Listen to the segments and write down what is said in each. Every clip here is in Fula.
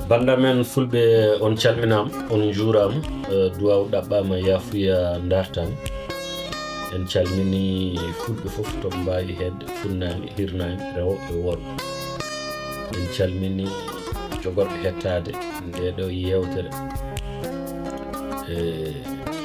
banda men fulɓe on calminama on juurama duwaw ɗaɓɓama yafuya dartan en calmini fulɓe foof to mbawi hedde funnani hirnani rewɓe worɓe en calmini jogorɓe hettade ndeɗo yewtere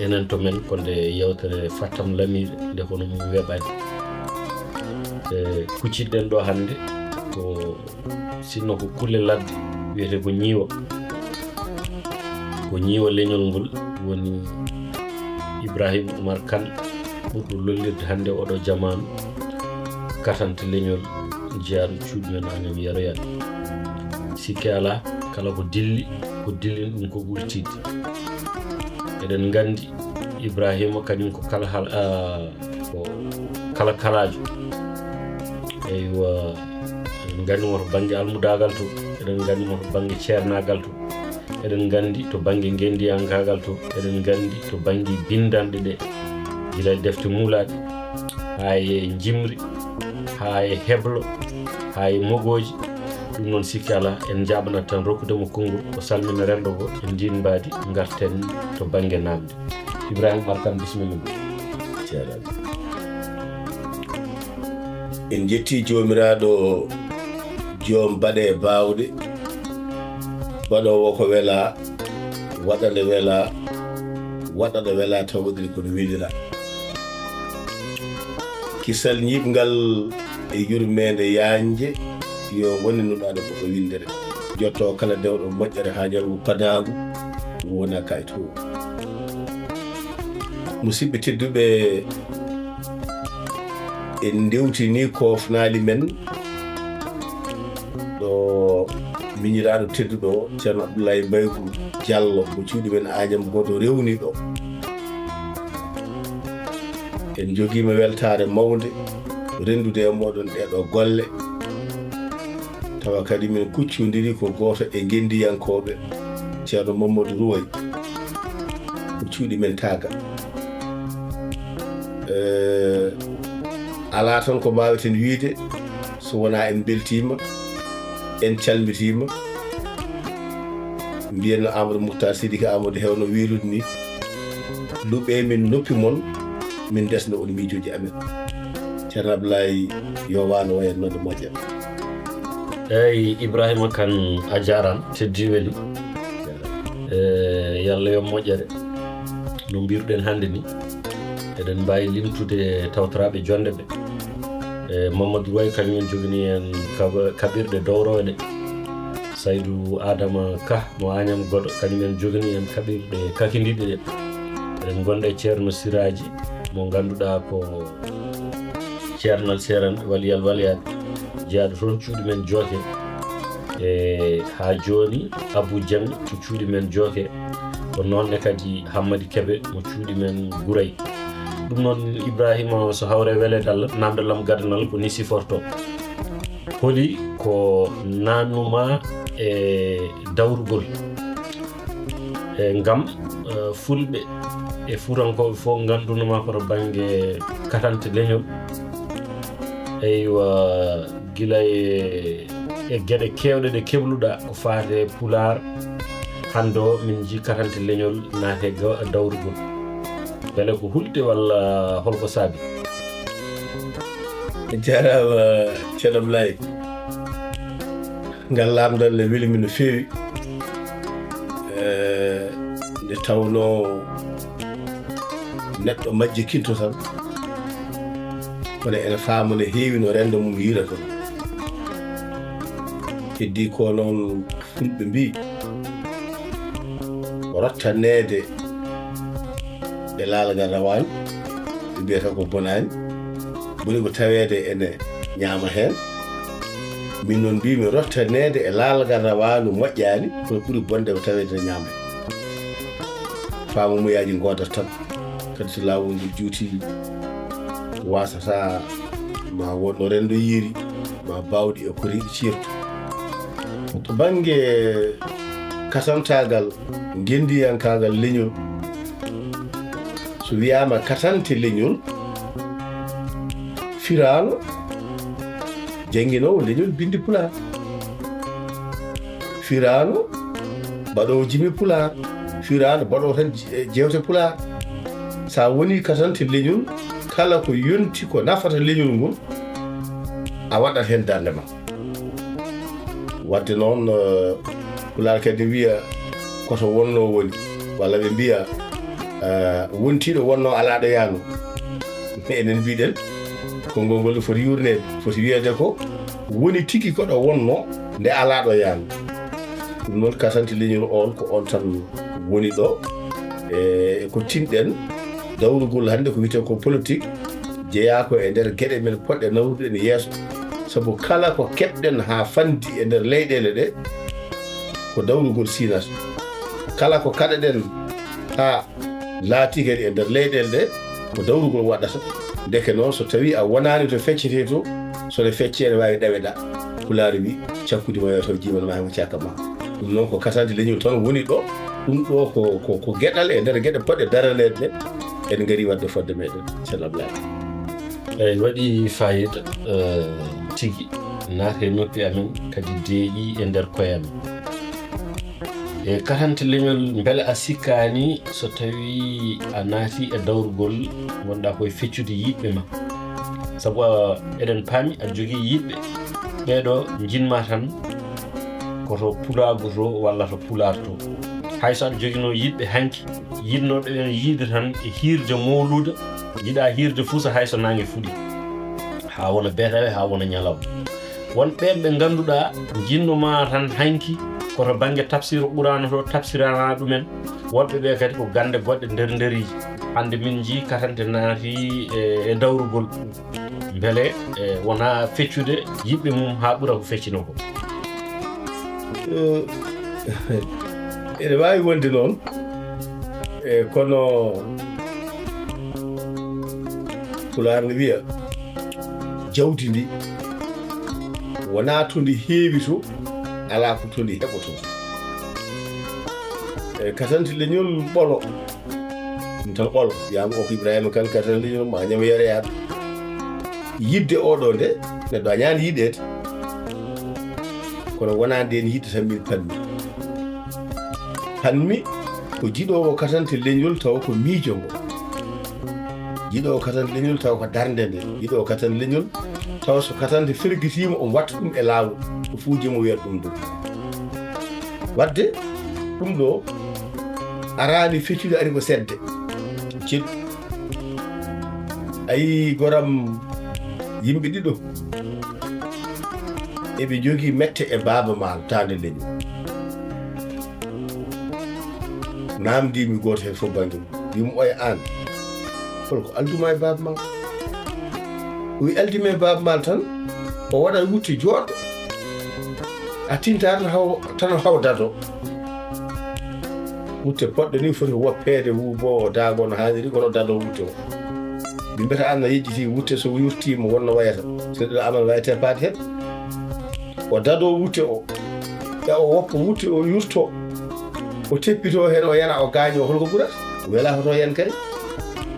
enen to men ko nde yewtere fattam lamire nde kono mum weɓani kucciɗen ɗo hande ko sinno ko kulle ladde wiyete ko ñiiwa leñol ngol woni Ibrahima Oumar Kane ɓurɗo lollirde hande oɗo jamanu katante leñol jeyaɗo cuuɗi men anem yeroyat sikki ala kala ko dilli ɗum ko ɓurtide eɗen gandi Ibrahima kañum ko kala kalajo eywa eɗen gandi mo to banggue almudagal to eɗen gandi mo to banggue ceernagal to eɗen gandi to banggue gendiyankagal to eɗen gandi to banggue bindanɗe ɗe gila defte muulaɗe ha e jimri ha e heblo ha e mogoji ɗum noon sikki ala en jaɓanat tan rokkudemo konngol o salmina rendo go en din mbadi garten to banggue namde Ibrahima Oumar Kane bisimilla ceeraɗo en jetti jomiraɗo joom baɗe bawɗe waɗowo ko wela waɗande wela waɗaɗo wela tawodiri kono welira kisal ñiɓgal e yurmede yanje yo wonninuɗaɗo koko windere jotto kala dewɗo moƴƴere ha jalmu Pulaagu wona kayto musidɓe tedduɓe en dewtini kofnali men ɗo miñiraɗo tedduɗo ceerno Abdoulaye Baykou Diallo mo cuuɗi men Agname Godo rewni ɗo en joguima weltare mawde rendude e moɗon ɗeɗo golle tawa kadi min kuccodiri ko goto e gendiyankoɓe ceerno Mamadou Ruway mo cuuɗi men Taga ala tan ko mbaweten wiide so wona en beltima en calmitima mbiyenno Amadou Mouhtar Sidiki Amadou hewno wirude ni luɓe min noppi mon min desno on miijoji amen ceerno Abdoulaye yo wano wayen nonde moƴƴa eyyi Ibrahima Kane a jaran teddi weli yallah yo moƴƴere no mbiruɗen hande ni eɗen mbawi limtude tawtoraɓe jonde ɓe Mamadou Way kañumen jogani en kaɓirɗe dowroɗe Saydou Adama Ka mo Agname Goɗo kañumen jogani en kaɓirɗe kakidiɗe ɗe eɗen gonde ceerno Siraji mo ganduɗa ko ceernal seranɓe waliyal waliyade jeyaɗo toon cuuɗi men jooke ha joni Abou Diame to cuuɗi men jooke ko nonne kadi Hammady Kebe mo cuuɗi men Gouray ɗum noon Ibrahima so hawre welede Allah namdalam gadanal ko ni siforto holi ko nannuma e dawrugol ngam fulɓe e furankoɓe fof gandunoma koto banggue katante leñol eywa gila e gueɗe kewɗe ɗe kebluɗa ko fate Pular hande o min ji katante leñol naate dawrugol beele ko hulde walla holko saabi jarama ceerno Abdoulaye ngal lamdal ne welimi no feewi nde tawno neɗɗo majjikinto tan kono ene faama no heewi no rendo mum yirata heddi ko noon fulɓe mbi rottanede e laalgal rawani ɓe mbiyata ko bonani ɓuri ko tawede ene ñaama hen min noon mbimi rottanede e laalgal rawanu moƴƴani kono ɓuri bonde ko tawede ene ñaama hen famamuyaji godat tan kadi so lawol ngol juuti wasata ma wonno rendo yiiri ma bawɗi e koriɗi cirta to banggue katantagal gendiyankagal leñol so wiyama katante leñol firano jangguinowo leñol bindi Pulaar firano baɗo jimi Pulaar firano baɗo tan jewte Pulaar sa woni katante leñol kala ko yonti ko nafata leñol ngol a waɗat hen darde ma wadde noon Pulaar kadi wiya koto wonno woni walla ɓe mbiya wontiɗo wonno alaɗo yaano enen mbiɗen konngol ngol foti yurnede foti wiyede ko woni tigi koɗo wonno nde alaɗo yaano ɗum noon katante leñol on ko on tan woni ɗo e ko tinɗen dawrugol hannde ko wiyete ko politique jeeya ko e nder gueɗe men poɗɗe nawruɗen yeeso sabu kala ko keɓɗen ha fandi e nder leyɗele ɗe ko dawrugol sinata kala ko kaɗaɗen ha laati kadi e nder leyɗele ɗe ko dawrugol waɗata deke noon so tawi a wonani to feccete to sone fecce ene wawi ɗaweɗa Pulaar wi cakkude ma yo taw jiman ma hemo cakka ma ɗum noon ko katante leñol tan woni ɗo ɗum ɗo ko gueɗal e nder gueɗe poɗɗe daraneɗe ɗe en gari wadde fodde meɗen ceerno Abdoulaye eyyi waɗi fayida tigi naate noppi amen kadi deeƴi e nder koyamen e katante leñol beele a sikkani so tawi a naati e dawrugol wonɗa koye feccude yiɓɓe ma sabu eɗen paami a jogui yiɓɓe ɓeɗo jinma tan koto Pulaagu to walla to Pulaar to hayso aɗa joguino yiɓɓe hanki yinnoɓe ɓen yiide tan e hirde mawluda jiiɗa hirde fuu so hayso nangue fuɗi ha wona beetawe ha wona ñalawma won ɓen ɓe ganduɗa jinnoma tan hanki koto banggue tafsir ɓurano to tafsirana ɗumen wonɓe ɓe kadi ko gande goɗɗe nderiji hande min jii katante naati e dawrugol beele wona feccude yiɓɓe mum ha ɓuura ko feccino ko ene wawi wonde noon kono Pulaar ne wiya jawdi ndi wona to ndi heewi to ala ko to ndi heɓoto katante leñol ɓolo ɗum tan ɓolo wiyama o ko Ibrahima kan katante leñol ma ñama yereyaɗo yidde oɗo nde neɗɗo a ñaani yiɗede kono wona nden yidde tan min panmi ko jiɗowo katante leñol taw ko miijo ngo jiɗowo katante leñol taw ko darde nde jiɗowo katante leñol taw so katante fergitima o watta ɗum e laawol ko fuuje mo wiyata ɗum ɗum wadde ɗum ɗo arani feccude ari ko sedde ceeɗu ayi goram yimɓe ɗiɗo eɓe jogii mette e baaba maal tande leñol namdimi goto hen fof banggue wimo oya an holko alduma e baaba ma o wi aldimi e baaba ma tan o waɗat wutte joɗɗo a tinta tan haw dado wutte poɗɗo ni foti woppede bo daago no hanniri kono dado wutte o ɓe mbiyata an no yejjiti wutte so yurtima wonno wayata so ɗiɗo amal wayate paade hen o dado wutte o e o woppa wutte o yurto o teppito hen o yana o gaaño holko ɓurata wela hoto yen kay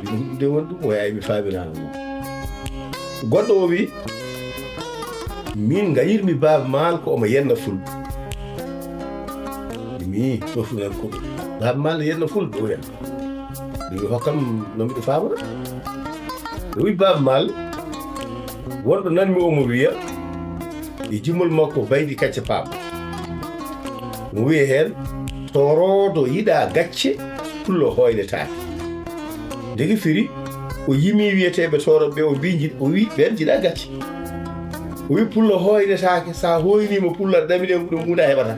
ɗum de won ɗum o yayi mi faaminano mo goɗɗo o wi min gayirmi baaba maal ko omo yenna fulɓe mi ɗofunan ko baaba maal ne yenna fulɓe o yen ɗumi hokkam no mbiɗo famata o wi baaba maal wonɗo nanmi omo wiya e jumol makko baydi kacce paama mo wiya hen torodo yiɗa gacce pullo hoynetaake ndegi firi o yimi wiyeteɓe toroɓe o mbi o wi ɓen jiɗa gacce o wi pullo hoynetaake sa hoynima pulla ɗaminen ɗum hunde heɓata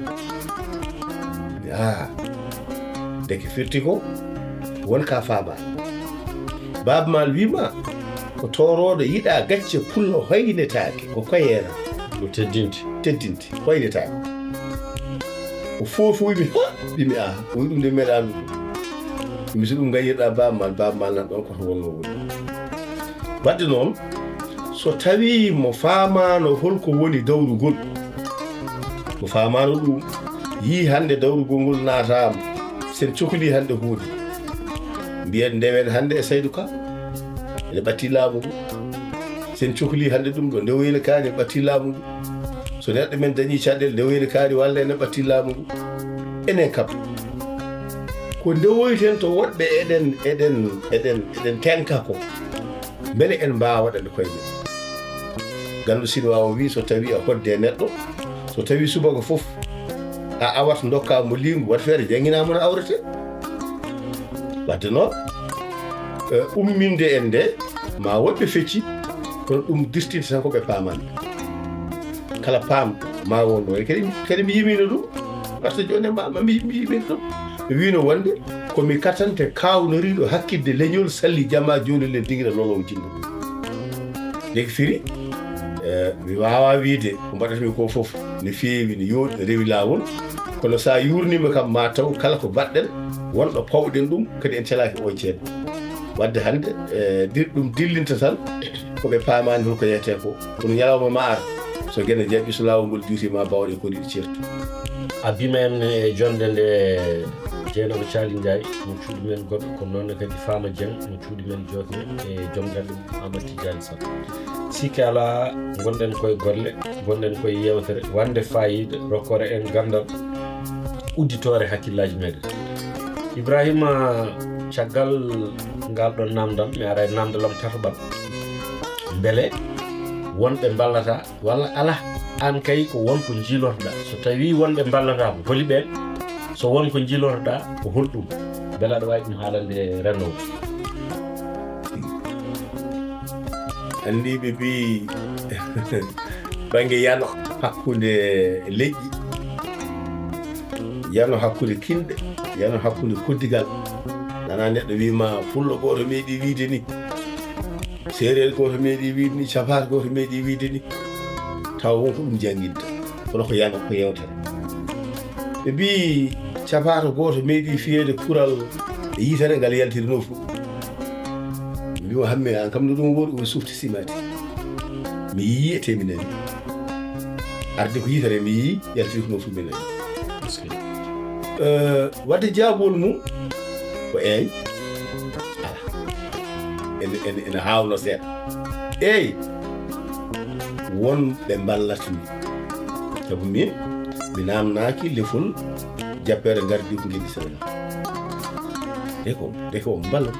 ndeki firti ko wonka faaba baaba mal wima ko torodo yiɗa gacce pullo hoynetaake ko koyera o teddinti hoynetaake o foofu wimi ɗimi o wi ɗum nde meeɗami mi so ɗum gayirɗa baaba mal nan ɗon koto wonno woni wadde noon so tawi mo faamano holko woni dawrugol mo faamano ɗum yi hande dawrugol ngol naatama sen cohli hande hunde mbiyen ndewen hande e Saydou Ka ene ɓatti laamu ngu sen cohli hande ɗum ɗo ndewoyne kaani ɓatti laamu ngu so neɗɗo men dañi caɗɗel ndewoyri kaari walla ene ɓatti laamu ngu enen kam ko ndewoyten to woɗɓe eɗen tenka ko beele en mbawa waɗande koye men gandu sino wawa wi so tawi a hodde neɗɗo so tawi subaka fof a awat dokka mo lingu wat feere jangginama no awrete wadde noon umminde en nde ma woɓɓe fecci kono ɗum dirtinde tan koɓe paamande kala paam ma wonno kadi mi yimino ɗum par ce que joni mi yimino ɗum mi wino wonde komi katante kawnoriɗo hakkilde leñol salli jamma joni le dinguira lolowo jinno leki firi mi wawa wiide ko mbaɗatmi ko foof ne feewi ne yooɗi ne rewi lawol kono sa yurnima kam ma taw kala ko mbaɗɗen wonɗo pawɗen ɗum kadi en calaki on ceeɗe wadde hande ɗum dillinta tan koɓe paamani holko yeyete ko kono ñalawma ma ara so gueɗe jaɓɓi so lawol ngol juutima bawɗe ko ɗiɗi ceertu abima en e jonde nde jeenoɓe Thiali Ndiaye mo cuuɗi men goɗɗo ko noon kadi Fama Dieng mo cuuɗi men jotne e joom galle Amadou Tidiane Sall sikki ala gonɗen koye golle gonɗen koye yewtere wande fayida rokkore en gandal udditore hakkillaji meɗen Ibrahima caggal ngal ɗon namdal mi ara e namdalam tataɓal beele wonɓe ballata walla ala an kay ko wonko jilorɗa so tawi wonɓe ballatama holi ɓen so wonko jilorɗa ko holɗum beele aɗa wawi ɗum haalande rennowo andi ɓe mbi banggue yano hakkude leƴƴi yano hakkude kinɗe yano hakkude koddigal nana neɗɗo wima pullo goto meeɗi wiide ni séréer goto meeɗi wiide ni capaat goto meeɗi wiide ni taw wonko ɗum jangguinta kono ko yano ko yewtere ɓe mbi capato goto meeɗi fiyede kural e yitere ngal yaltiri no fu mbimo hamme an kam no ɗum woɗi o sufti simati mi yii e teminani arde ko yitere mi yii yaltiri ko no fu minani wadde jaabol mum ko eyi ala ene hawno seeɗa eyi wonɓe ballatmi sabu min mi namnaki lefol jappere gardi ko gueɗi Sénégal de ko balla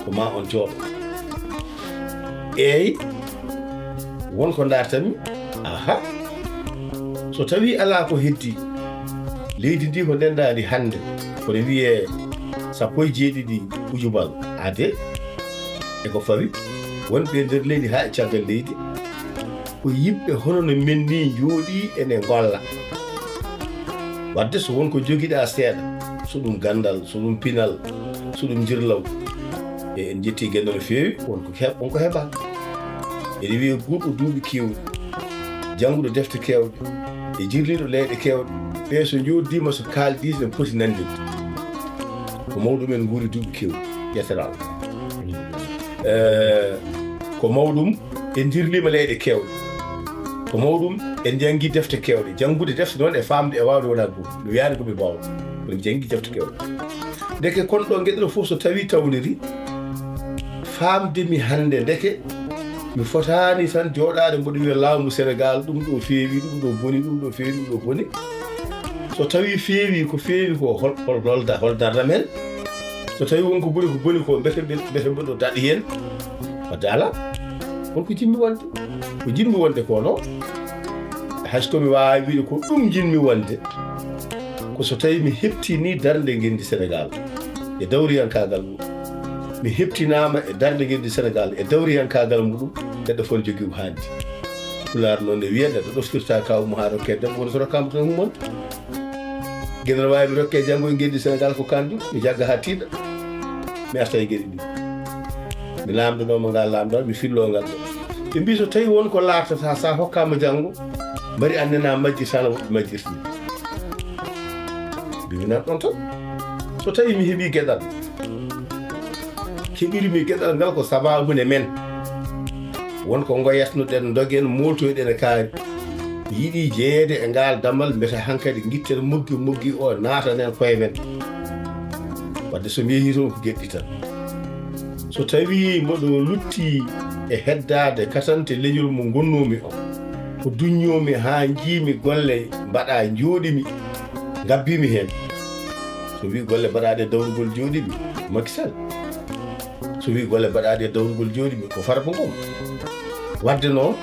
ko ma on jooɗo eyi wonko dartanmi aha so tawi ala ko heddi leydi ndi ko ndendadi hande kono wiye 17 ujubal ade eko fawi wonɓe nder leydi ha e caggal leydi ko yimɓe hono no men ni jooɗi ene golla wadde so wonko joguiɗa seeɗa so ɗum gandal so ɗum pinal so ɗum jirlaw e en jetti gueɗɗo no fewi wonko heɓa ene wiya guɗɗo duuɓi kewɗi jangguɗo defte kewɗe e jirliɗo leyɗe kewɗe ɓe so joddima so kaldi ne poti nandinde ko mawɗumen guuri duuɓi kewɗi yetteraw ko mawɗum en jirlima leyɗe kewɗe ko mawɗum en jangi defte kewɗe jangude defte noon e famde e wawde wona goto no wiyani koɓe mbawɗo kono jangi defte kewɗe deke kono ɗo gueɗel fof so tawi tawniri famdemi hande deke mi fotani tan joɗade mboɗo wiya laamu Sénégal ɗum ɗo feewi ɗum ɗo boni ɗum ɗo feewi ɗum ɗo boni so tawi feewi ko holdarda men so tawi wonko boni ko bete mboɗo daɗi hen wadde ala wonko jinmi wonde ko jinmi wonde ko noon haysomi wawi wiide ko ɗum jinmi wonde ko so tawi mi heptini darde guendi Sénégal e dawriyankagal mum mi heptinama e darde guendi Sénégal e dawriyankagal muɗum neɗɗo fon jogui ko handi Pulaar noon ne wiya neɗɗo ɗoftirta kawmo ha rokke debbo wono so rokkama tan humon gueɗel wawi mi rokke janggo e guendi Sénégal ko kandu mi jagga ha tiiɗa mi arta e gueɗe ɗi mi lamdanoma ngal lamdal mi fillogal ɗo ɓe mbi so tawi wonko lartata sa hokkama janggo mbari annena majjirtano woɓɓe majjirtini mbiwinan ɗon tan so tawi mi heeɓi gueɗal keɓirimi gueɗal ngal ko sababune men wonko goyatnoɗen dogen moltoyɗen e kaari yiiɗi jeeyede e ngal dammal mbete hankkadi guitten moggi o natanen koye men wadde so mi yeehi toon ko gueɗɗi tan so tawi mboɗo lutti e heddade katante leñol mo gonnumi o ko duññomi ha jiimi golle mbaɗa jooɗimi gabbimi hen so wi golle mbaɗaɗe dawrugol jooɗimi Macky Sall so wi golle mbaɗaɗe dawrugol jooɗimi ko Farba Ngom wadde noon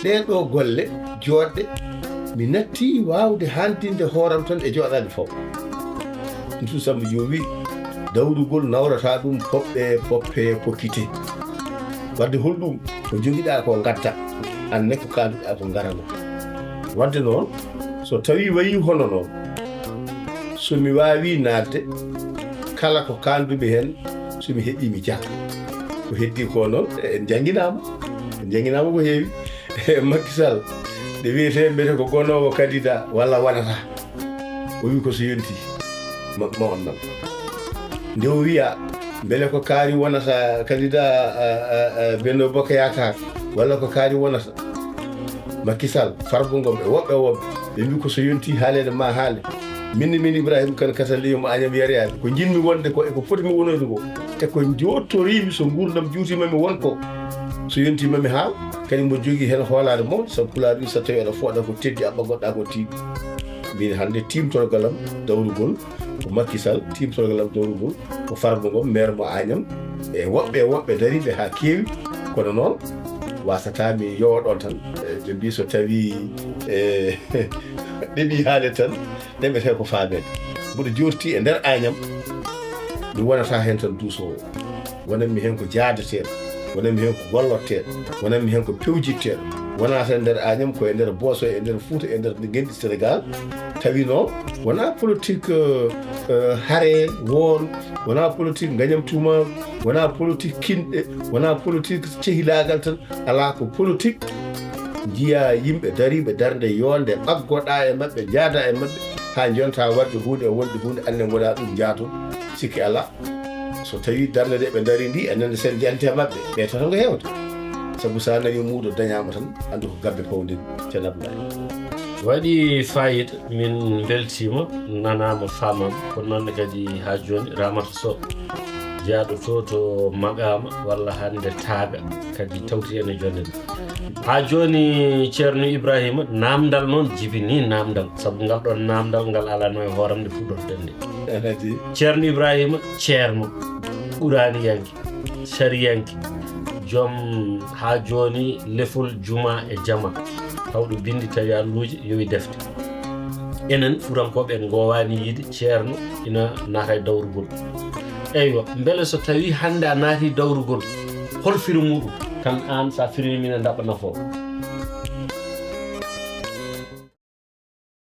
ɗen ɗo golle jooɗɗe mi natti wawde handinde hooram tan e jooɗade fof ɗum Samba Dio wi dawrugol nawrata ɗum poppe pokkite wadde holɗum ko joguiɗa ko gatta anne ko kalduɗa ko garano wadde noon so tawi wayi hono noon somi wawi nadde kala ko kaldumi hen somi heeɓi mi jakka ko heddi ko noon en jangguinama ko heewi Macky Sall de wiyete mbete ko gonowo candidat walla waɗata o wi ko so yonti ma on nan nde o wiya beele ko kaari wonata candidat Benno Bokk Yakaar walla ko kaari wonata Macky Sall Farba Ngom e woɓɓe ɓe mbi ko so yonti haalede ma haale min Ibrahima Kane Katante mo Agnam Yariade ko jinmi wonde ko eko foti mi wonoyde ko eko jottorimi so gurdam juutimami wonko so yontimami haal kadi mo jogui hen hoolade moom sabu Pulaagu so tawi aɗa fooɗa ko teddi abba goɗɗa ko tiiɗi min hande timtorgalam dawrugol ko Macky Sall timtorgalam dawrugol ko Farba Ngom maire mo Agnam e woɓɓe dariɓe ha keewi kono noon wasata mi yowoɗon tan ɓe mbi so tawi ɗeɗi haale tan ɗeɓete ko faamede mboɗo jorti e nder Agnam mi wonata hen tan duusowo wonanmi hen ko jaadeteɗo wonanmi hen ko gollotteɗo wonanmi hen ko pewjitteɗo wonata e nder Agnam ko e nder Bosso e nder Fouta e nder genɗi Sénégal tawi noon wona politique haare woon wona politique gañam tuma wona politique kinɗe wona politique cehilagal tan ala ko politique jiya yimɓe dariɓe darde yonde ɓaggoɗa e maɓɓe jaada e maɓɓe ha jonta wadde hunde wonde hunde anne goɗa ɗum jaato sikki ala so tawi darde nde ɓe dari ndi enen sen jante maɓɓe ɓe toto ko hewde sabu sa nani muuɗo dañama tan andu ko gabbe pawde cenablayi waɗi fayida min beltima nanama famam kono noon kadi ha joni Ramata Sow jaaɗo to maqama walla hande taaga kadi tawti ene jonde ha joni ceerno Ibrahima namdal noon jibini namdal sabu ngal ɗon namdal ngal alano e hooramde fuɗɗorɗen nde ceerno Ibrahima ceerno ɓuraniyanke sariyanke joom ha joni lefol juma e jama tawɗo bindi tawi alluji yowi defte enen furankoɓe gowani yiide ceerno ina naata e dawrugol eywa beele so tawi hande a naati dawrugol hol firi muɗum tan an sa firini min e daɓa nafoo